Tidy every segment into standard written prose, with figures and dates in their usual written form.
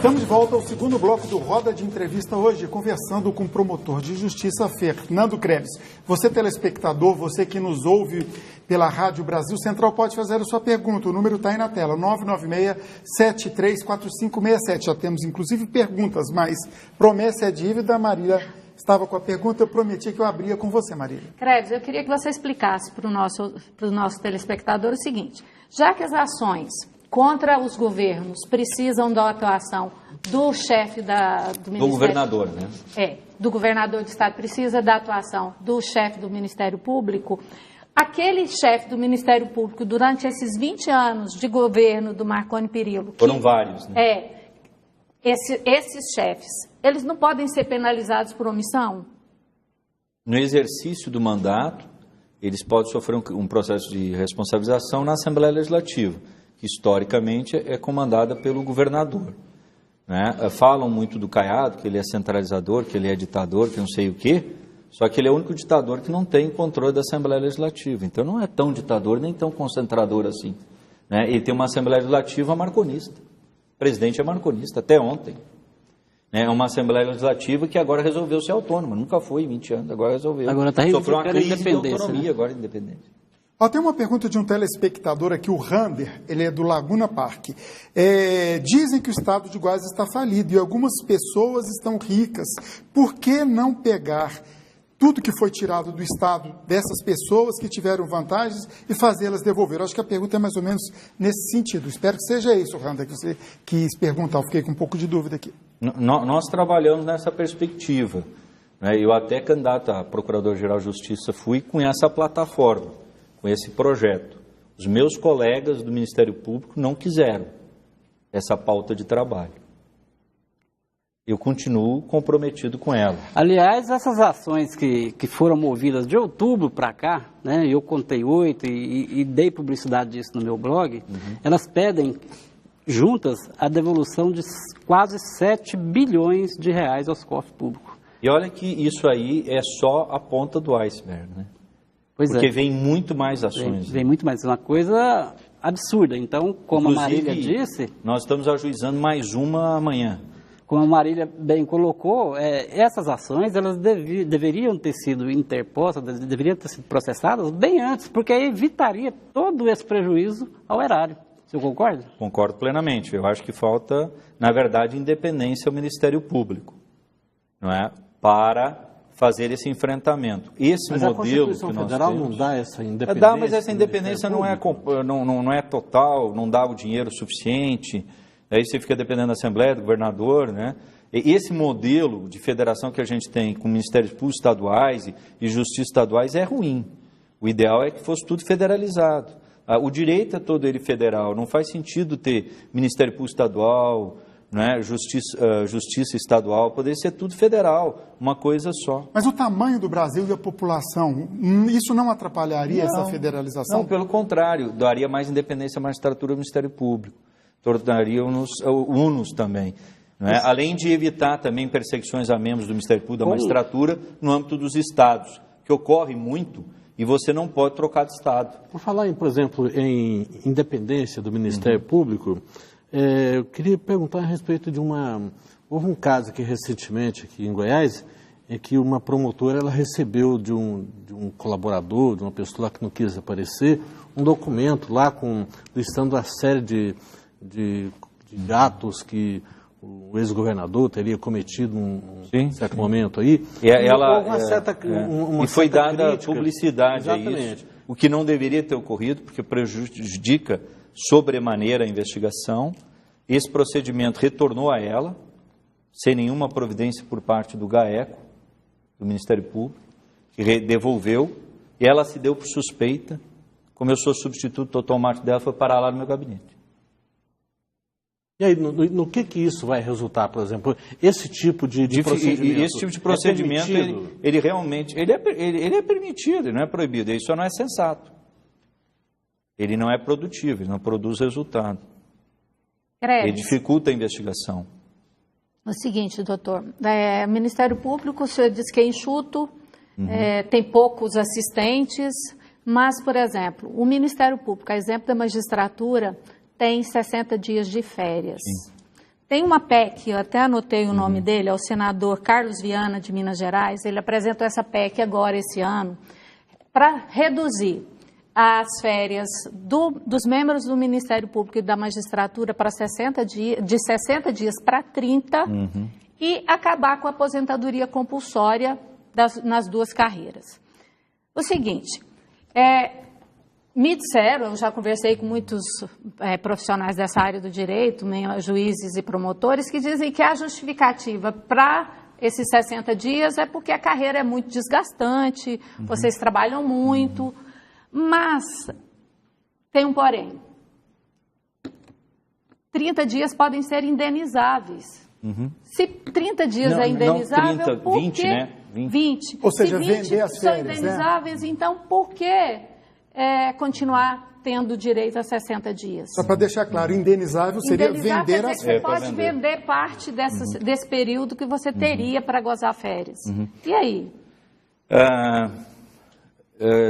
Estamos de volta ao segundo bloco do Roda de Entrevista hoje, conversando com o promotor de justiça, Fernando Kreves. Você, telespectador, você que nos ouve pela Rádio Brasil Central, pode fazer a sua pergunta. O número está aí na tela, 996-734567. Já temos, inclusive, perguntas, mas promessa é dívida. A Marília estava com a pergunta, eu prometi que eu abria com você, Marília. Kreves, eu queria que você explicasse para o nosso telespectador o seguinte: já que as ações contra os governos precisam da atuação do chefe do Ministério... Do governador, né? Do governador do Estado, precisa da atuação do chefe do Ministério Público. Aquele chefe do Ministério Público, durante esses 20 anos de governo do Marconi Perillo... Foram vários, né? Esses chefes, eles não podem ser penalizados por omissão? No exercício do mandato, eles podem sofrer um processo de responsabilização na Assembleia Legislativa, que historicamente é comandada pelo governador, né? Falam muito do Caiado, que ele é centralizador, que ele é ditador, que não sei o quê, só que ele é o único ditador que não tem controle da Assembleia Legislativa. Então não é tão ditador nem tão concentrador assim, né? Ele tem uma Assembleia Legislativa marconista. O presidente é marconista, até ontem. É uma Assembleia Legislativa que agora resolveu ser autônoma. Nunca foi em 20 anos, agora resolveu. Agora está sofreu uma crise de autonomia, né? Agora é independente. Tem uma pergunta de um telespectador aqui, o Rander, ele é do Laguna Park. Dizem que o estado de Goiás está falido e algumas pessoas estão ricas. Por que não pegar tudo que foi tirado do estado dessas pessoas que tiveram vantagens e fazê-las devolver? Eu acho que a pergunta é mais ou menos nesse sentido. Espero que seja isso, Rander, que você quis perguntar. Eu fiquei com um pouco de dúvida aqui. Nós trabalhamos nessa perspectiva, né? Eu até candidato a Procurador-Geral de Justiça fui com essa plataforma, com esse projeto. Os meus colegas do Ministério Público não quiseram essa pauta de trabalho. Eu continuo comprometido com ela. Aliás, essas ações que foram movidas de outubro para cá, né, eu contei 8 e dei publicidade disso no meu blog, elas pedem juntas a devolução de quase 7 bilhões de reais aos cofres públicos. E olha que isso aí é só a ponta do iceberg, né? Porque vem muito mais ações. Vem muito mais. É uma coisa absurda. Então, como inclusive, a Marília disse... Nós estamos ajuizando mais uma amanhã. Como a Marília bem colocou, essas ações elas deveriam ter sido interpostas, deveriam ter sido processadas bem antes, porque aí evitaria todo esse prejuízo ao erário. Você concorda? Concordo plenamente. Eu acho que falta, na verdade, independência ao Ministério Público, não é? Para fazer esse enfrentamento. Esse modelo a Constituição Federal não dá essa independência? Dá, mas essa independência não é total, não dá o dinheiro suficiente, aí você fica dependendo da Assembleia, do governador, né? E esse modelo de federação que a gente tem com ministérios públicos estaduais e justiça estaduais é ruim. O ideal é que fosse tudo federalizado. O direito é todo ele federal, não faz sentido ter Ministério Público Estadual, né, justiça estadual, poderia ser tudo federal, uma coisa só. Mas o tamanho do Brasil e a população, isso não atrapalharia essa federalização? Não, pelo contrário, daria mais independência à magistratura e ao Ministério Público, tornaria-nos unos também. Não é? Além de evitar também perseguições a membros do Ministério Público, da magistratura, no âmbito dos estados, que ocorre muito e você não pode trocar de estado. Por falar, por exemplo, em independência do Ministério Público, eu queria perguntar a respeito de houve um caso aqui recentemente, aqui em Goiás, em que uma promotora ela recebeu de um colaborador, de uma pessoa lá que não quis aparecer, um documento lá listando a série de atos que o ex-governador teria cometido num certo momento aí. E foi dada crítica. Publicidade a isso, o que não deveria ter ocorrido, porque prejudica sobremaneira a investigação. Esse procedimento retornou a ela, sem nenhuma providência por parte do GAECO, do Ministério Público, que devolveu, e ela se deu por suspeita. Como eu sou substituto automático dela, foi parar lá no meu gabinete. E aí, no que isso vai resultar, por exemplo? Esse tipo de procedimento? Esse tipo de procedimento, ele realmente ele é permitido, ele não é proibido, isso só não é sensato. Ele não é produtivo, ele não produz resultado. Ele dificulta a investigação. O seguinte, doutor, o Ministério Público, o senhor diz que é enxuto, tem poucos assistentes, mas, por exemplo, o Ministério Público, a exemplo da magistratura, tem 60 dias de férias. Sim. Tem uma PEC, eu até anotei o nome dele, é o senador Carlos Viana, de Minas Gerais. Ele apresentou essa PEC agora, esse ano, para reduzir as férias dos membros do Ministério Público e da magistratura para 60 dias, de 60 dias para 30, e acabar com a aposentadoria compulsória nas duas carreiras. O seguinte, me disseram, eu já conversei com muitos profissionais dessa área do direito, juízes e promotores, que dizem que a justificativa para esses 60 dias é porque a carreira é muito desgastante, vocês trabalham muito, mas tem um porém. 30 dias podem ser indenizáveis. Se 30 dias é indenizável, não 30, por 20, que... né? 20. Ou seja, se 20 vender as são férias, indenizáveis, né? Então por que continuar tendo direito a 60 dias? Só para deixar claro, indenizável seria vender as Você férias. pode vender parte desse período que você teria para gozar férias. E aí?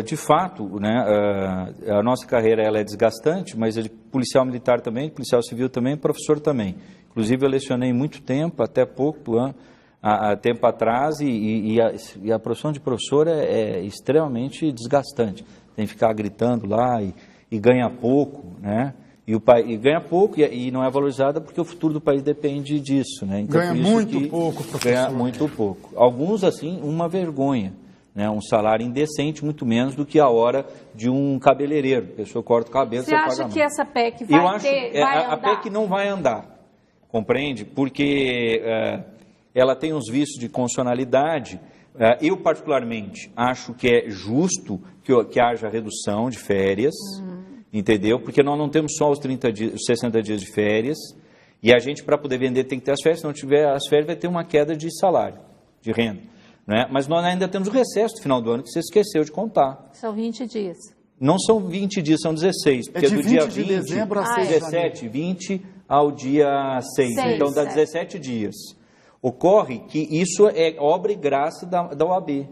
De fato, né, a nossa carreira ela é desgastante, mas é de policial militar também, policial civil também, professor também. Inclusive eu lecionei muito tempo, até pouco tempo atrás, e a profissão de professor é extremamente desgastante. Tem que ficar gritando lá e ganha pouco, né? E ganha pouco e não é valorizada porque o futuro do país depende disso, né? Então, ganha muito pouco, professor. Ganha muito pouco. Alguns, assim, uma vergonha, né? Um salário indecente, muito menos do que a hora de um cabeleireiro. A pessoa corta o cabelo, você acha que essa PEC vai andar? A PEC não vai andar, compreende? Porque ela tem uns vícios de constitucionalidade. Eu, particularmente, acho que é justo que haja redução de férias, entendeu? Porque nós não temos só os 60 dias de férias, e a gente, para poder vender, tem que ter as férias. Se não tiver as férias, vai ter uma queda de salário, de renda. Né? Mas nós ainda temos o recesso do final do ano, que você esqueceu de contar. São 20 dias. Não são 20 dias, são 16. Porque de do dia 20 de dezembro a 6 de 17, 20 ao dia 6. Então dá 17 dias. Ocorre que isso é obra e graça da OAB.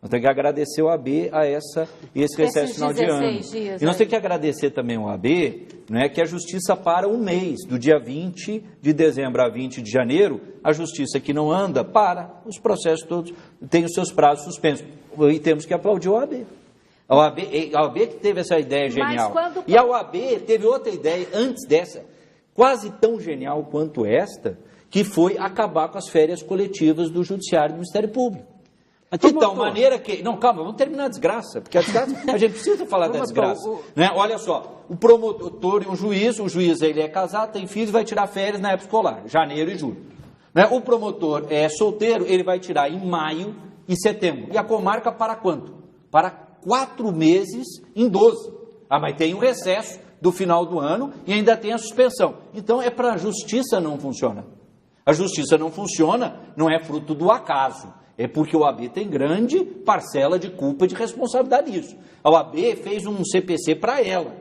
Nós temos que agradecer a OAB a esse recesso final de ano. E nós temos que agradecer também a OAB, né, que a justiça para um mês, do dia 20 de dezembro a 20 de janeiro, a justiça que não anda, para. Os processos todos têm os seus prazos suspensos. E temos que aplaudir a OAB. A OAB que teve essa ideia genial. E a OAB teve outra ideia antes dessa, quase tão genial quanto esta, que foi acabar com as férias coletivas do Judiciário e do Ministério Público. De tal maneira que... Não, calma, vamos terminar a desgraça, porque a desgraça, a gente precisa falar da desgraça. Né? Olha só, o promotor e o juiz ele é casado, tem filhos, vai tirar férias na época escolar, janeiro e julho. Né? O promotor é solteiro, ele vai tirar em maio e setembro. E a comarca para quanto? Para 4 meses em 12. Mas tem o recesso do final do ano e ainda tem a suspensão. Então é para a justiça não funciona. A justiça não funciona, não é fruto do acaso. É porque a OAB tem grande parcela de culpa e de responsabilidade nisso. A OAB fez um CPC para ela,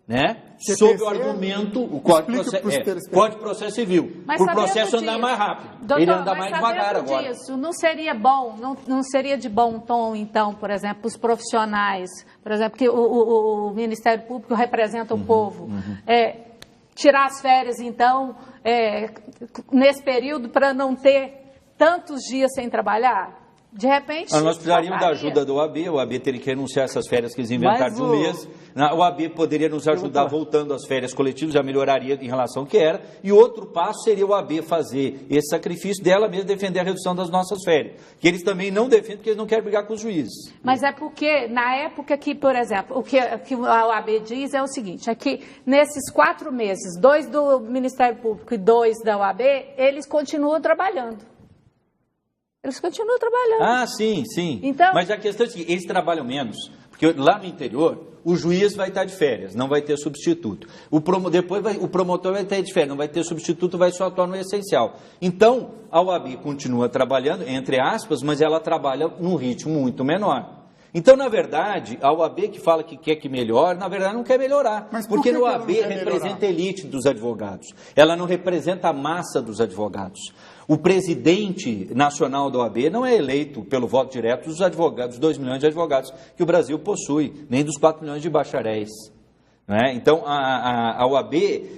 né? Sob o argumento, o Código de Processo Civil. Para o processo andar mais rápido. Doutor, ele anda mais devagar agora. Disso, não seria bom, não seria de bom tom, então, por exemplo, os profissionais, por exemplo, que o Ministério Público representa o povo, tirar as férias, então, nesse período, para não ter tantos dias sem trabalhar? De repente... Nós precisaríamos da ajuda da OAB, a OAB teria que renunciar a essas férias que eles inventaram de um mês. A OAB poderia nos ajudar voltando às férias coletivas, já melhoraria em relação ao que era. E outro passo seria a OAB fazer esse sacrifício dela mesmo, defender a redução das nossas férias. Que eles também não defendem, porque eles não querem brigar com os juízes. Mas é porque, na época que, por exemplo, o que a OAB diz é o seguinte, é que nesses 4 meses, 2 do Ministério Público e 2 da OAB, eles continuam trabalhando. Eles continuam trabalhando. Sim, sim. Então... Mas a questão é que eles trabalham menos, porque lá no interior, o juiz vai estar de férias, não vai ter substituto. O promotor vai estar de férias, não vai ter substituto, vai só atuar no essencial. Então, a OAB continua trabalhando, entre aspas, mas ela trabalha num ritmo muito menor. Então, na verdade, a OAB que fala que quer que melhore, na verdade não quer melhorar. Mas porque a OAB representa a elite dos advogados. Ela não representa a massa dos advogados. O presidente nacional da OAB não é eleito pelo voto direto dos advogados, dos 2 milhões de advogados que o Brasil possui, nem dos 4 milhões de bacharéis. Né? Então, a OAB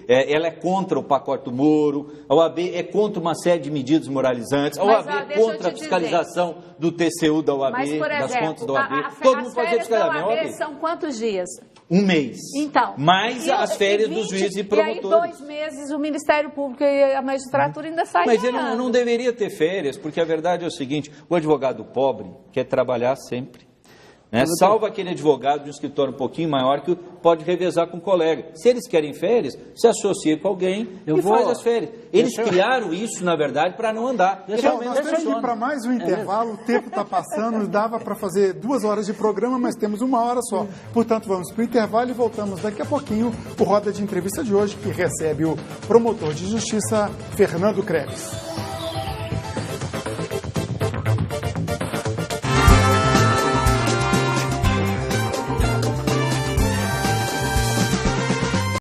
ela é contra o pacote do Moro, a OAB é contra uma série de medidas moralizantes, a OAB é contra a fiscalização do TCU da OAB, mas, por exemplo, das contas da OAB. Todo mundo pode fiscalizar da OAB são quantos dias? Um mês. Então, mais as férias dos juízes e promotores. E aí 2 meses o Ministério Público e a magistratura ainda saem. Mas ele não deveria ter férias, porque a verdade é o seguinte, o advogado pobre quer trabalhar sempre. Né? Salvo aquele advogado de um escritório um pouquinho maior que pode revezar com um colega. Se eles querem férias, se associa com alguém faz as férias. Eles criaram isso, na verdade, para não andar. Nós temos que ir para mais um intervalo, o tempo está passando, dava para fazer 2 horas de programa, mas temos 1 hora só. Portanto, vamos para o intervalo e voltamos daqui a pouquinho o Roda de Entrevista de hoje, que recebe o promotor de justiça, Fernando Kreves.